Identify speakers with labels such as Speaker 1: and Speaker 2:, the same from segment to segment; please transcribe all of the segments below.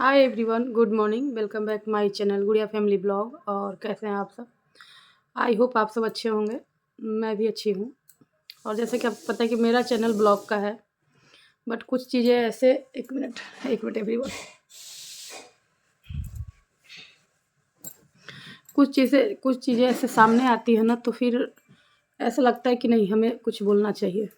Speaker 1: Hi everyone, good morning. Welcome back my channel गुड़िया family blog. और कैसे हैं आप सब? आई होप आप सब अच्छे होंगे। मैं भी अच्छी हूँ। और जैसे कि आपको पता है कि मेरा चैनल ब्लॉग का है, बट कुछ चीज़ें ऐसे एक मिनट एवरीवन, कुछ चीज़ें ऐसे सामने आती है ना, तो फिर ऐसा लगता है कि नहीं, हमें कुछ बोलना चाहिए।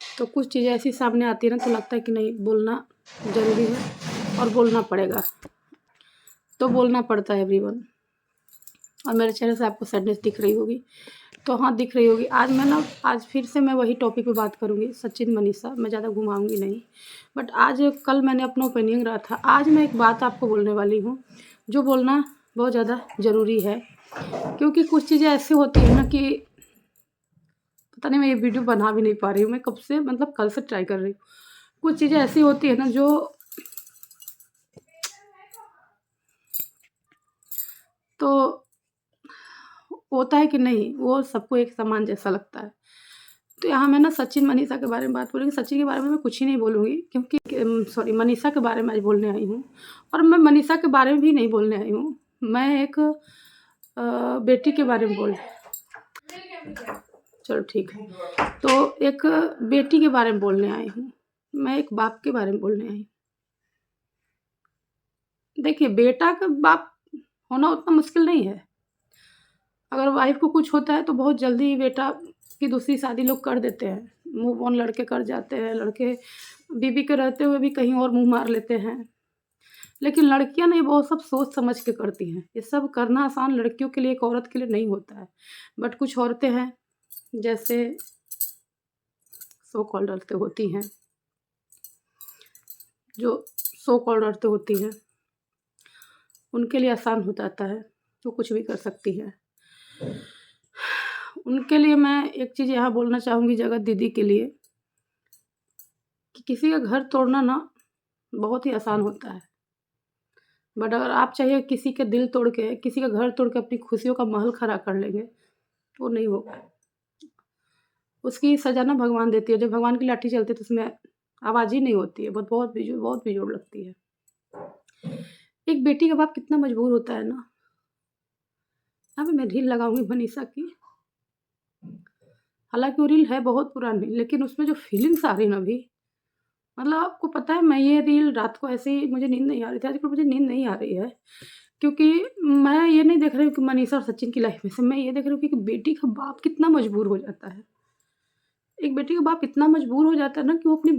Speaker 1: तो कुछ चीज़ें ऐसी सामने आती है ना, तो लगता है कि नहीं, बोलना ज़रूरी है और बोलना पड़ेगा। तो बोलना पड़ता है एवरीवन। और मेरे चेहरे से आपको सैडनेस दिख रही होगी, तो हाँ, दिख रही होगी। आज फिर से मैं वही टॉपिक पे बात करूँगी, सचिन मनीषा। मैं ज़्यादा घुमाऊँगी नहीं, बट आज कल मैंने अपना ओपिनियन रहा था। आज मैं एक बात आपको बोलने वाली हूँ, जो बोलना बहुत ज़्यादा ज़रूरी है। क्योंकि कुछ चीज़ें ऐसी होती हैं ना कि पता नहीं, मैं ये वीडियो बना भी नहीं पा रही हूँ। मैं कब से, मतलब कल से ट्राई कर रही हूँ। कुछ चीज़ें ऐसी होती है ना, जो तो होता है कि नहीं, वो सबको एक समान जैसा लगता है। तो यहाँ मैं ना सचिन मनीषा के बारे में बात बोलूँगी। सचिन के बारे में मैं कुछ ही नहीं बोलूँगी, क्योंकि सॉरी, मनीषा के बारे में आज बोलने आई हूँ। और मैं मनीषा के बारे में भी नहीं बोलने आई हूँ। मैं एक बेटी के बारे में बोल, चलो ठीक है। तो एक बेटी के बारे में बोलने आई हूँ। मैं एक बाप के बारे में बोलने आई हूँ। देखिए, बेटा का बाप होना उतना मुश्किल नहीं है। अगर वाइफ को कुछ होता है तो बहुत जल्दी बेटा की दूसरी शादी लोग कर देते हैं। मूव ऑन लड़के कर जाते हैं। लड़के बीवी के रहते हुए भी कहीं और मुँह मार लेते हैं। लेकिन लड़कियाँ नहीं, वो सब सोच समझ के करती हैं। ये सब करना आसान लड़कियों के लिए, एक औरत के लिए नहीं होता है। बट कुछ औरतें हैं, जैसे सो कॉल्ड औरतें होती हैं, जो सो कॉल्ड औरतें होती हैं, उनके लिए आसान हो जाता है। वो कुछ भी कर सकती है। उनके लिए मैं एक चीज़ यहाँ बोलना चाहूँगी, जगत दीदी के लिए, कि किसी का घर तोड़ना ना बहुत ही आसान होता है। बट अगर आप चाहिए किसी के दिल तोड़ के, किसी का घर तोड़ के अपनी खुशियों का महल खड़ा कर लेंगे, तो वो नहीं होगा। उसकी सज़ा ना भगवान देती है। जब भगवान की लाठी चलती है तो उसमें आवाज़ ही नहीं होती है। बहुत बेजोड़ लगती है। एक बेटी का बाप कितना मजबूर होता है ना। यहाँ पे मैं रील लगाऊंगी मनीषा की। हालांकि वो रील है बहुत पुरानी, लेकिन उसमें जो फीलिंग्स आ रही ना अभी, मतलब आपको पता है, मैं ये रील रात को ऐसे ही, मुझे नींद नहीं आ रही थी। आजकल मुझे नींद नहीं आ रही है, क्योंकि मैं ये नहीं देख रही हूँ कि मनीषा और सचिन की लाइफ में से, मैं ये देख रही हूँ कि बेटी का बाप कितना मजबूर हो जाता है। एक बेटी का बाप इतना मजबूर हो जाता है ना, कि वो अपनी,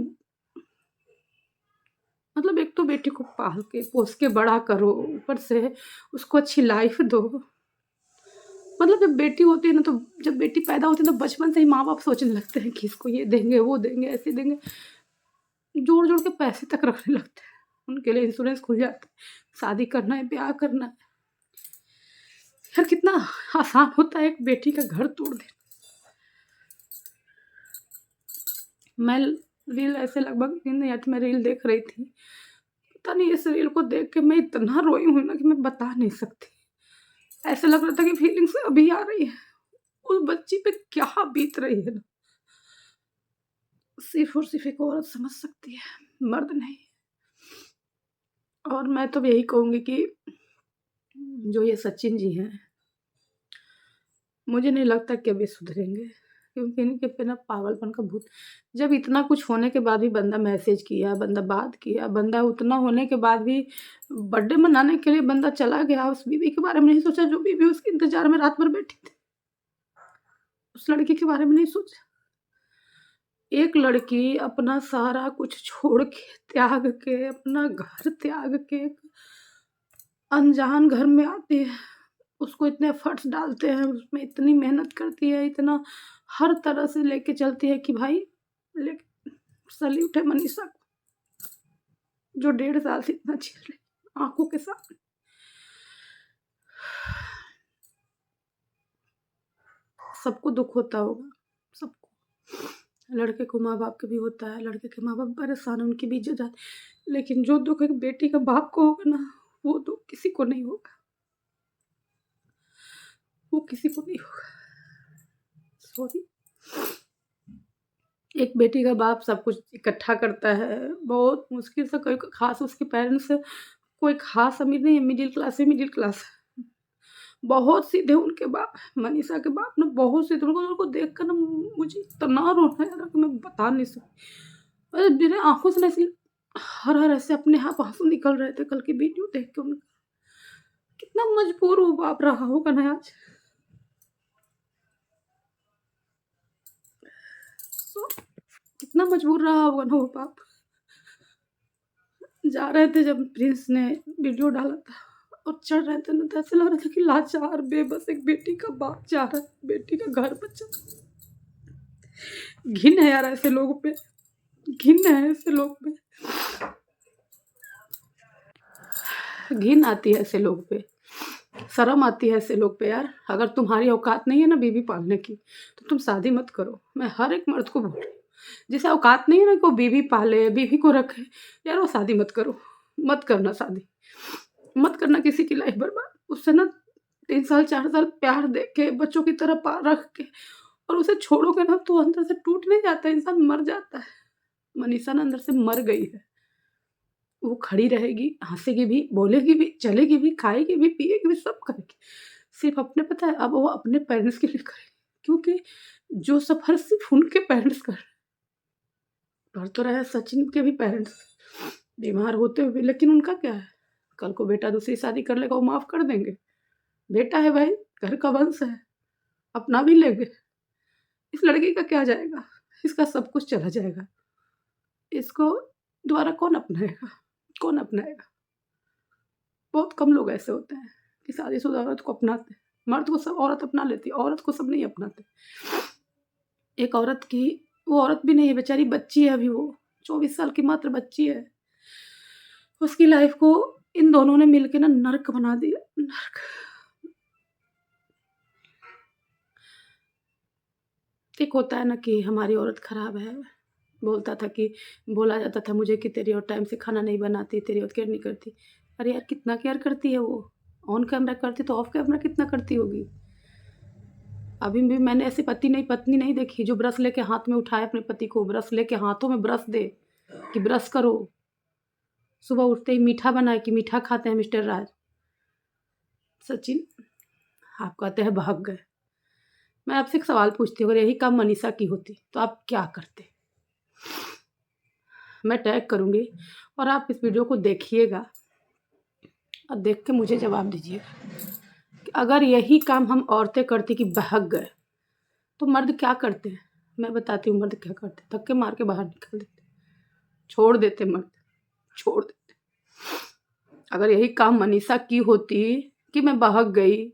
Speaker 1: मतलब एक तो बेटी को पाल के पोस के बड़ा करो, ऊपर से उसको अच्छी लाइफ दो। मतलब जब बेटी होती है ना, तो जब बेटी पैदा होती है तो बचपन से ही माँ बाप सोचने लगते हैं कि इसको ये देंगे, वो देंगे, ऐसे देंगे। जोड़ जोड़ के पैसे तक रखने लगते हैं। उनके लिए इंश्योरेंस खुल जाता है। शादी करना है, ब्याह करना है। यार कितना आसान होता है एक बेटी का घर तोड़ देना। मैं रील ऐसे लगभग नींद नहीं आती, मैं रील देख रही थी। पता नहीं, इस रील को देख के मैं इतना रोई हूँ ना, कि मैं बता नहीं सकती। ऐसा लग रहा था कि फीलिंग्स अभी आ रही है। उस बच्ची पे क्या बीत रही है ना, सिर्फ और सिर्फ एक औरत समझ सकती है, मर्द नहीं। और मैं तो यही कहूँगी कि जो ये सचिन जी हैं, मुझे नहीं लगता कि अभी सुधरेंगे, क्योंकि इनके पे ना पागलपन का भूत। जब इतना कुछ होने के बाद भी बंदा मैसेज किया, बंदा बात किया, बंदा उतना होने के बाद भी बर्थडे मनाने के लिए बंदा चला गया, उस बीवी के बारे में नहीं सोचा, जो बीवी उसके इंतजार में रात भर बैठी थी। उस लड़की के बारे में नहीं सोचा। एक लड़की अपना सारा कुछ छोड़ के, त्याग के, अपना घर त्याग के अनजान घर में आती है। उसको इतने एफर्ट्स डालते हैं, उसमें इतनी मेहनत करती है, इतना हर तरह से लेके चलती है कि भाई, लेकिन सल्यूट है मनीषा को, जो 1.5 साल से इतना झेल रही है आंखों के सामने। सबको दुख होता होगा, सबको। लड़के को माँ बाप के भी होता है, लड़के के माँ बाप परेशान है, उनकी भी इज्जत जाती है। लेकिन जो दुख एक बेटी का बाप को होगा ना, वो दुख किसी को नहीं होगा। वो किसी को नहीं होगा। सॉरी। एक बेटी का बाप सब कुछ इकट्ठा करता है, बहुत मुश्किल से, कोई ख़ास उसके पेरेंट्स कोई ख़ास अमीर नहीं है, मिडिल क्लास है, मिडिल क्लास है। बहुत सीधे उनके बाप, मनीषा के बाप ना बहुत सीधे, उनको देख कर ना मुझे इतना रोना आ रहा कि मैं बता नहीं सकती। अरे मेरे आँखों से ना ऐसे हर-हर ऐसे अपने आप आँसू निकल रहे थे कल की वीडियो देख के उनका। कितना मजबूर वो बाप रहा होगा ना आज। सो कितना मजबूर रहा होगा ना वो बाप। जा रहे थे जब प्रिंस ने वीडियो डाला था और चढ़ रहे थे ना, तो ऐसा लग रहा था कि लाचार बेबस एक बेटी का बाप जा रहा है, बेटी का घर बचा। घिन है यार ऐसे लोगों पे, घिन है ऐसे लोग पे, घिन आती है ऐसे लोग पे, शर्म आती है ऐसे लोग पे यार। अगर तुम्हारी औकात नहीं है ना बीवी पालने की, तो तुम शादी मत करो। मैं हर एक मर्द को बोल रही हूँ, जिसे औकात नहीं है ना कि वो बीवी पाले, बीवी को रखे, यार वो शादी मत करो, मत करना शादी, मत करना किसी की लाइफ बर्बाद। उससे ना 3 साल 4 साल प्यार दे के बच्चों की तरह रख के और उसे छोड़ोगे ना, तो अंदर से टूट नहीं जाता, इंसान मर जाता है। मनीषा ना अंदर से मर गई है। वो खड़ी रहेगी, हँसेगी भी, बोलेगी भी, चलेगी भी, खाएगी भी, पिएगी भी, सब करेगी। सिर्फ़ अपने, पता है, अब वो अपने पेरेंट्स के लिए करेगी, क्योंकि जो सफ़र सिर्फ़ उनके पेरेंट्स कर रहे हैं। कर तो रहे हैं सचिन के भी पेरेंट्स, बीमार होते हुए, लेकिन उनका क्या है? कल को बेटा दूसरी शादी कर लेगा, वो माफ़ कर देंगे? बेटा है भाई, घर का वंश है, अपना भी लेंगे। इस लड़की का क्या जाएगा? इसका सब कुछ चला जाएगा। इसको दोबारा कौन अपनाएगा? कौन अपनाएगा? बहुत कम लोग ऐसे होते हैं कि शादीशुदा औरत को अपनाते हैं। मर्द को सब औरत अपना लेती है, औरत को सब नहीं अपनाते। एक औरत की, वो औरत भी नहीं है बेचारी, बच्ची है अभी वो, 24 साल की मात्र बच्ची है। उसकी लाइफ को इन दोनों ने मिलके ना नर्क बना दिया, नर्क। एक होता है ना कि हमारी औरत खराब है, बोला जाता था मुझे कि तेरी औरत टाइम से खाना नहीं बनाती, तेरी औरत केयर नहीं करती। अरे यार कितना केयर करती है वो, ऑन कैमरा करती तो ऑफ कैमरा कितना करती होगी। अभी भी मैंने ऐसे पत्नी नहीं देखी जो ब्रश लेके हाथ में उठाए अपने पति को, ब्रश लेके हाथों में ब्रश दे कि ब्रश करो। सुबह उठते ही मीठा बनाए कि मीठा खाते हैं मिस्टर राज। सचिन, आप कहते हैं भाग गए। मैं आपसे एक सवाल पूछती हूँ, अगर यही काम मनीषा की होती तो आप क्या करते? मैं टैग करूँगी और आप इस वीडियो को देखिएगा और देख के मुझे जवाब दीजिएगा कि अगर यही काम हम औरतें करती कि भाग गए, तो मर्द क्या करते हैं? मैं बताती हूँ मर्द क्या करते, धक्के मार के बाहर निकाल देते, छोड़ देते मर्द, छोड़ देते। अगर यही काम मनीषा की होती कि मैं बहक गई,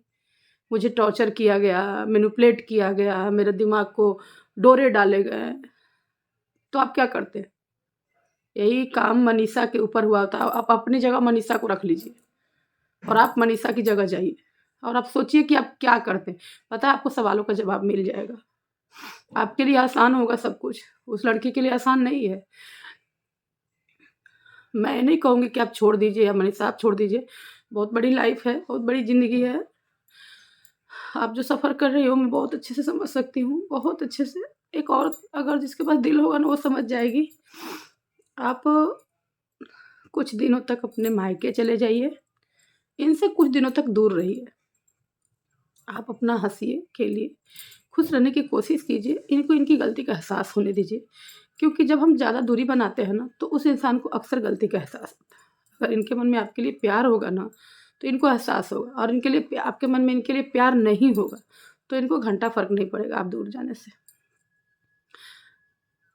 Speaker 1: मुझे टॉर्चर किया गया, मैनिपुलेट किया गया, मेरे दिमाग को डोरे डाले गए, तो आप क्या करते? यही काम मनीषा के ऊपर हुआ होता। आप अपनी जगह मनीषा को रख लीजिए और आप मनीषा की जगह जाइए और आप सोचिए कि आप क्या करते। पता है आपको सवालों का जवाब मिल जाएगा। आपके लिए आसान होगा सब कुछ, उस लड़की के लिए आसान नहीं है। मैं नहीं कहूँगी कि आप छोड़ दीजिए या मनीषा आप छोड़ दीजिए, बहुत बड़ी लाइफ है, बहुत बड़ी ज़िंदगी है। आप जो सफ़र कर रही हो मैं बहुत अच्छे से समझ सकती हूँ, बहुत अच्छे से। एक औरत अगर जिसके पास दिल होगा ना वो समझ जाएगी। आप कुछ दिनों तक अपने मायके चले जाइए, इनसे कुछ दिनों तक दूर रहिए। आप अपना हँसिए, खेलिए, खुश रहने की कोशिश कीजिए, इनको इनकी गलती का एहसास होने दीजिए। क्योंकि जब हम ज़्यादा दूरी बनाते हैं ना, तो उस इंसान को अक्सर गलती का एहसास होता है। अगर इनके मन में आपके लिए प्यार होगा ना, तो इनको एहसास होगा, और इनके लिए आपके मन में इनके लिए प्यार नहीं होगा, तो इनको घंटा फ़र्क नहीं पड़ेगा आप दूर जाने से।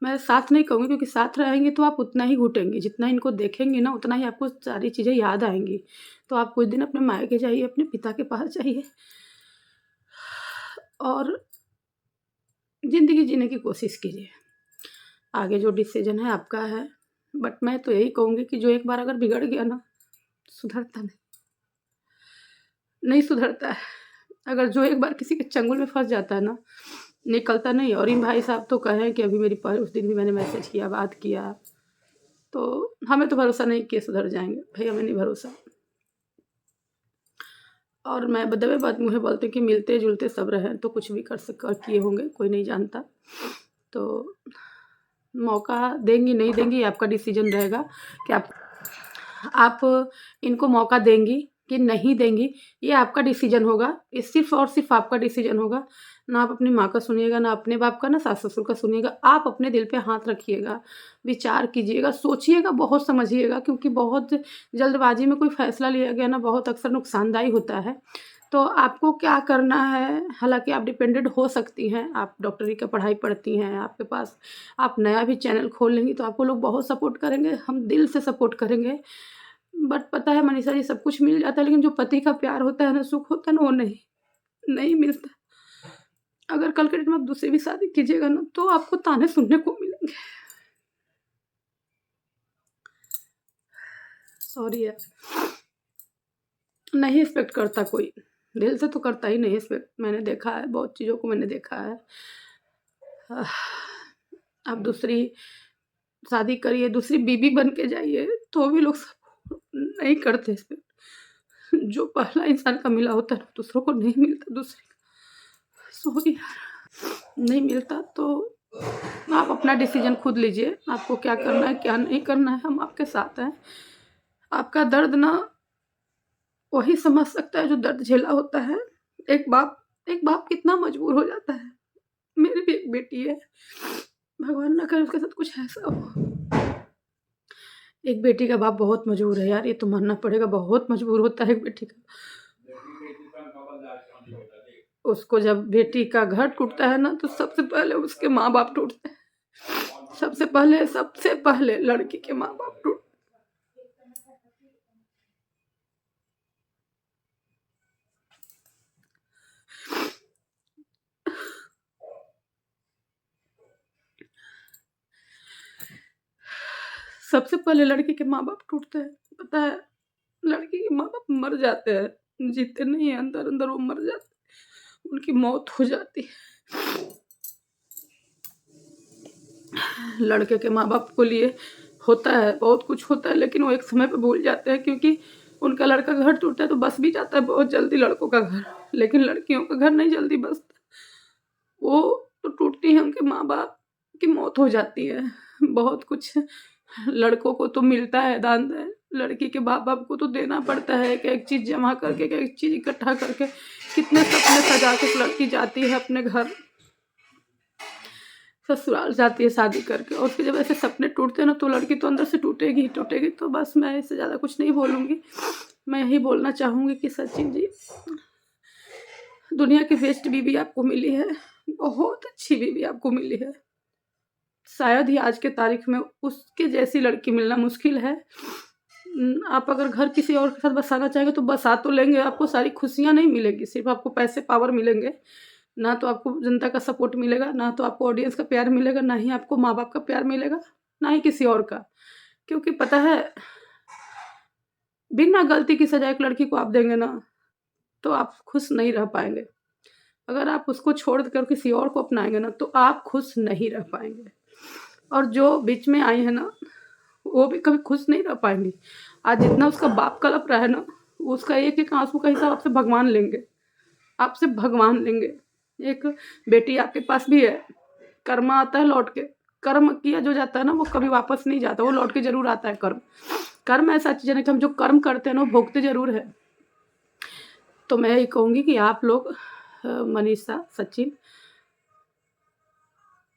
Speaker 1: मैं साथ नहीं कहूँगी, क्योंकि साथ रहेंगी तो आप उतना ही घुटेंगी, जितना इनको देखेंगी ना उतना ही आपको सारी चीज़ें याद आएँगी। तो आप कुछ दिन अपने मायके जाइए, अपने पिता के पास जाइए और ज़िंदगी जीने की कोशिश कीजिए। आगे जो डिसीज़न है आपका है, बट मैं तो यही कहूँगी कि जो एक बार अगर बिगड़ गया ना, सुधरता नहीं सुधरता है। अगर जो एक बार किसी के चंगुल में फँस जाता है ना, निकलता नहीं है। और इन भाई साहब तो कहें कि अभी मेरी उस दिन भी मैंने मैसेज किया, बात किया, तो हमें तो भरोसा नहीं कि सुधर जाएँगे, भाई हमें नहीं भरोसा। और मैं दबे बात मुँहे बोलती हूँ कि मिलते-जुलते सब रहें तो कुछ भी किए होंगे, कोई नहीं जानता। तो मौका देंगी नहीं देंगी, आपका डिसीजन रहेगा कि आप इनको मौका देंगी कि नहीं देंगी, ये आपका डिसीजन होगा। ये सिर्फ़ और सिर्फ़ आपका डिसीजन होगा। ना आप अपनी माँ का सुनिएगा, ना अपने बाप का, ना सास-ससुर का सुनिएगा। आप अपने दिल पे हाथ रखिएगा, विचार कीजिएगा, सोचिएगा, बहुत समझिएगा, क्योंकि बहुत जल्दबाज़ी में कोई फ़ैसला लिया गया ना बहुत अक्सर नुकसानदायी होता है। तो आपको क्या करना है, हालाँकि आप डिपेंडेंट हो सकती हैं, आप डॉक्टरी का पढ़ाई पढ़ती हैं, आपके पास आप नया भी चैनल खोल लेंगी तो आपको लोग बहुत सपोर्ट करेंगे, हम दिल से सपोर्ट करेंगे। बट पता है मनीषा जी, सब कुछ मिल जाता है, लेकिन जो पति का प्यार होता है ना, सुख होता है ना, वो नहीं मिलता। अगर कल के डेट में आप दूसरी भी शादी कीजिएगा ना, तो आपको ताने सुनने को मिलेंगे। सॉरी यार, नहीं एक्सपेक्ट करता कोई, दिल से तो करता ही नहीं एक्सपेक्ट। मैंने देखा है, बहुत चीज़ों को मैंने देखा है। आप दूसरी शादी करिए, दूसरी बीवी बन के जाइए, तो भी लोग सपोर्ट नहीं करते एक्सपेक्ट। जो पहला इंसान का मिला होता है ना, दूसरों को नहीं मिलता दूसरे का। सॉरी यार, नहीं मिलता। तो आप अपना डिसीजन खुद लीजिए, आपको क्या करना है, क्या नहीं करना है, हम आपके साथ हैं। आपका दर्द ना वही समझ सकता है जो दर्द झेला होता है। एक बाप कितना मजबूर हो जाता है। मेरी भी एक बेटी है, भगवान ना करे उसके साथ कुछ ऐसा हो। एक बेटी का बाप बहुत मजबूर है यार, ये तो मानना पड़ेगा, बहुत मजबूर होता है एक बेटी का। उसको जब बेटी का घर टूटता है ना, तो सबसे पहले उसके माँ-बाप टूटते हैं। सबसे पहले लड़की के माँ-बाप टूटते हैं। सबसे पहले लड़की के माँ-बाप टूटते हैं। पता है, लड़की के माँ-बाप मर जाते हैं, जीते नहीं हैं, अंदर-अंदर वो मर जाते हैं, उनकी मौत हो जाती है। लड़के के माँ-बाप को लिए होता है, बहुत कुछ होता है, लेकिन वो एक समय पे भूल जाते हैं, क्योंकि उनका लड़का घर टूटता है तो बस भी जाता है बहुत जल्दी लड़कों का घर, लेकिन लड़कियों का घर नहीं जल्दी बसता। वो तो टूटती हैं, उनके माँ-बाप की मौत हो जाती है। बहुत कुछ लड़कों को तो मिलता है दान-दहेज, लड़की के बाप-बाप को तो देना पड़ता है, एक-एक चीज़ जमा करके, एक-एक चीज़ इकट्ठा करके, कितने सपने सजा के लड़की जाती है अपने घर, ससुराल जाती है शादी करके, और फिर जब ऐसे सपने टूटते हैं ना, तो लड़की तो अंदर से टूटेगी ही टूटेगी। तो बस मैं इससे ज़्यादा कुछ नहीं बोलूँगी। मैं यही बोलना चाहूँगी कि सचिन जी, दुनिया की बेस्ट बीवी आपको मिली है, बहुत अच्छी बीवी आपको मिली है। शायद ही आज के तारीख में उसके जैसी लड़की मिलना मुश्किल है। आप अगर घर किसी और के साथ बसाना चाहेंगे तो बसा तो लेंगे, आपको सारी खुशियाँ नहीं मिलेगी, सिर्फ़ आपको पैसे पावर मिलेंगे। ना तो आपको जनता का सपोर्ट मिलेगा, ना तो आपको ऑडियंस का प्यार मिलेगा, ना ही आपको माँ-बाप का प्यार मिलेगा, ना ही किसी और का। क्योंकि पता है, बिना गलती की सज़ा एक लड़की को आप देंगे ना, तो आप खुश नहीं रह पाएँगे। अगर आप उसको छोड़ कर किसी और को अपनाएँगे ना, तो आप खुश नहीं रह पाएँगे। और जो बीच में आई है ना, वो भी कभी खुश नहीं रह पाएँगी। आज जितना उसका बाप कलप रहा है ना, उसका एक-एक आँसू का हिसाब आपसे भगवान लेंगे, आपसे भगवान लेंगे। एक बेटी आपके पास भी है, कर्म आता है लौट के। कर्म किया जो जाता है ना, वो कभी वापस नहीं जाता, वो लौट के ज़रूर आता है कर्म। कर्म ऐसा चीज़ है ना कि हम जो कर्म करते हैं ना, वो भोगते ज़रूर हैं। तो मैं यही कहूँगी कि आप लोग मनीषा, सचिन,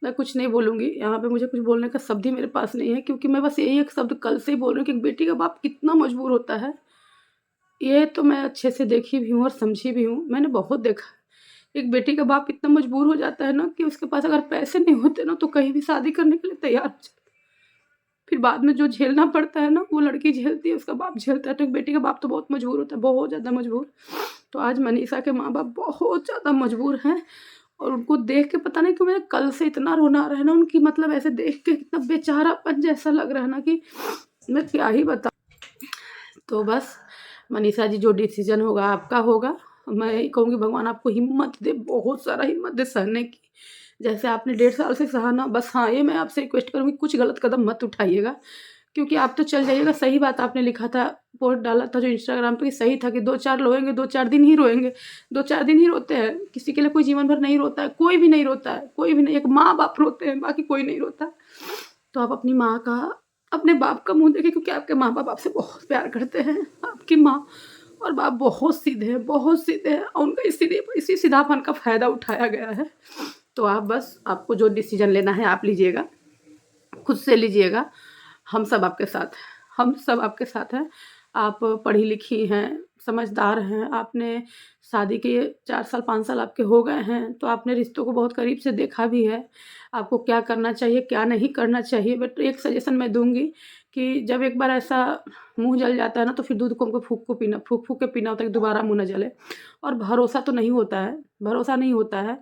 Speaker 1: मैं कुछ नहीं बोलूँगी, यहाँ पे मुझे कुछ बोलने का शब्द ही मेरे पास नहीं है, क्योंकि मैं बस यही एक शब्द कल से ही बोल रही हूँ कि एक बेटी का बाप कितना मजबूर होता है, ये तो मैं अच्छे से देखी भी हूँ और समझी भी हूँ। मैंने बहुत देखा है। एक बेटी का बाप इतना मजबूर हो जाता है ना, कि उसके पास अगर पैसे नहीं होते ना, तो कहीं भी शादी करने के लिए तैयार हो जाता है। फिर बाद में जो झेलना पड़ता है ना, वो लड़की झेलती है, उसका बाप झेलता है। तो एक बेटी का बाप तो बहुत मजबूर होता है, बहुत ज़्यादा मजबूर। तो आज मनीषा के माँ-बाप बहुत ज़्यादा मजबूर हैं, और उनको देख के पता नहीं क्यों मुझे कल से इतना रोना आ रहा है ना, उनकी मतलब ऐसे देख के इतना बेचारापन जैसा लग रहा है ना, कि मैं क्या ही बताऊँ। तो बस मनीषा जी, जो डिसीजन होगा आपका होगा। मैं यही कहूँगी, भगवान आपको हिम्मत दे, बहुत सारा हिम्मत दे सहने की। जैसे आपने 1.5 साल से सहा ना, बस हाँ, ये मैं आपसे रिक्वेस्ट करूँगी, कुछ गलत कदम मत उठाइएगा, क्योंकि आप तो चल जाइएगा। सही बात आपने लिखा था, पोस्ट डाला था जो इंस्टाग्राम पे, कि सही था कि 2-4 रोएँगे, 2-4 दिन ही रोएँगे। 2-4 दिन ही रोते हैं, किसी के लिए कोई जीवन भर नहीं रोता है, कोई भी नहीं रोता है, कोई भी नहीं। एक माँ-बाप रोते हैं, बाकी कोई नहीं रोता। तो आप अपनी माँ का, अपने बाप का मुँह देखिए, क्योंकि आपके माँ-बाप आपसे बहुत प्यार करते हैं। आपकी माँ और बाप बहुत सीधे हैं, बहुत सीधे हैं और उनका इसी सीधापन का फ़ायदा उठाया गया है। तो आप बस, आपको जो डिसीज़न लेना है आप लीजिएगा, खुद से लीजिएगा। हम सब आपके साथ हैं, हम सब आपके साथ हैं। आप पढ़ी-लिखी हैं, समझदार हैं, आपने शादी के 4 साल 5 साल आपके हो गए हैं, तो आपने रिश्तों को बहुत करीब से देखा भी है। आपको क्या करना चाहिए, क्या नहीं करना चाहिए। बट एक सजेशन मैं दूँगी कि जब एक बार ऐसा मुँह जल जाता है ना, तो फिर दूध को हमको फूँक-फूँक के पीना होता है कि दोबारा मुँह ना जले। और भरोसा तो नहीं होता है, भरोसा नहीं होता है।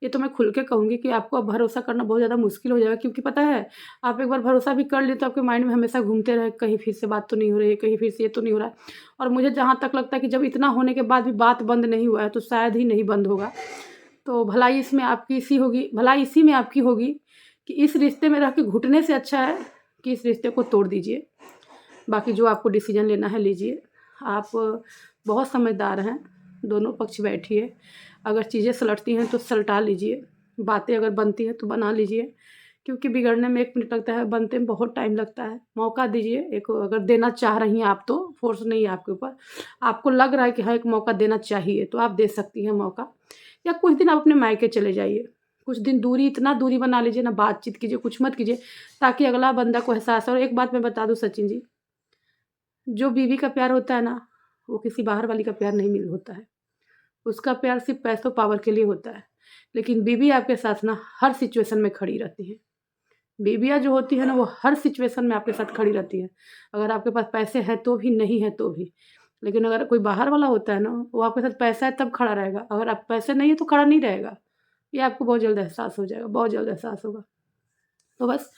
Speaker 1: ये तो मैं खुल के कहूँगी कि आपको अब भरोसा करना बहुत ज़्यादा मुश्किल हो जाएगा, क्योंकि पता है, आप एक बार भरोसा भी कर लिए तो आपके माइंड में हमेशा घूमते रहे, कहीं फिर से बात तो नहीं हो रही है, कहीं फिर से ये तो नहीं हो रहा है। और मुझे जहाँ तक लगता है कि जब इतना होने के बाद भी बात बंद नहीं हुआ है, तो शायद ही नहीं बंद होगा। तो भलाई इसी में आपकी होगी कि इस रिश्ते में रह के घुटने से अच्छा है कि इस रिश्ते को तोड़ दीजिए। बाकी जो आपको डिसीज़न लेना है लीजिए। आप बहुत समझदार हैं, दोनों पक्ष बैठिए। अगर चीज़ें सलटती हैं तो सलटा लीजिए, बातें अगर बनती हैं तो बना लीजिए, क्योंकि बिगड़ने में 1 मिनट लगता है, बनते में बहुत टाइम लगता है। मौका दीजिए एक, अगर देना चाह रही हैं आप तो, फ़ोर्स नहीं है आपके ऊपर। आपको लग रहा है कि हाँ, एक मौका देना चाहिए, तो आप दे सकती हैं मौका। या कुछ दिन आप अपने मायके चले जाइए। कुछ दिन दूरी, इतना दूरी बना लीजिए ना, बातचीत कीजिए, कुछ मत कीजिए, ताकि अगला बंदा को एहसास हो। और एक बात मैं बता दूँ सचिन जी, जो बीवी का प्यार होता है ना, वो किसी बाहर वाली का प्यार नहीं मिल होता है। उसका प्यार सिर्फ़ पैसों पावर के लिए होता है। लेकिन बीवी आपके साथ ना हर सिचुएशन में खड़ी रहती हैं। बीवियाँ जो होती हैं ना, वो हर सिचुएशन में आपके साथ खड़ी रहती हैं। अगर आपके पास पैसे हैं तो भी, नहीं है तो भी। लेकिन अगर कोई बाहर वाला होता है ना, वो आपके साथ पैसा है तब खड़ा रहेगा, अगर आप पैसे नहीं है तो खड़ा नहीं रहेगा। ये आपको बहुत जल्द एहसास हो जाएगा, बहुत जल्द एहसास होगा। तो बस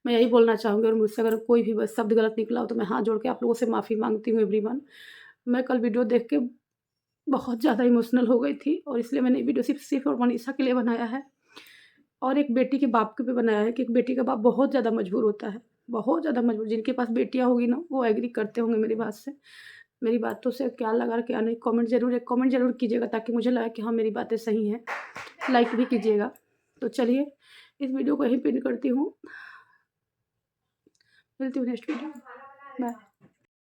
Speaker 1: मैं यही बोलना चाहूँगी, और मुझसे अगर कोई भी बस शब्द गलत निकला हो तो मैं हाथ जोड़ के आप लोगों से माफ़ी माँगती हूँ एवरीवन। मैं कल वीडियो देख के बहुत ज़्यादा इमोशनल हो गई थी, और इसलिए मैंने वीडियो सिर्फ़ सिर्फ़ और मनीषा के लिए बनाया है, और एक बेटी के बाप के भी बनाया है कि एक बेटी का बाप बहुत ज़्यादा मजबूर होता है, बहुत ज़्यादा मजबूर। जिनके पास बेटियाँ होगी ना, वो एग्री करते होंगे मेरी बात से। मेरी बातों से क्या लगा और क्या नहीं, एक कमेंट ज़रूर कीजिएगा, ताकि मुझे लगे कि हाँ, मेरी बातें सही हैं। लाइक भी कीजिएगा। तो चलिए, इस वीडियो को यहीं पे एंड करती हूँ। मिलती हूँ नेक्स्ट वीडियो में। बाय।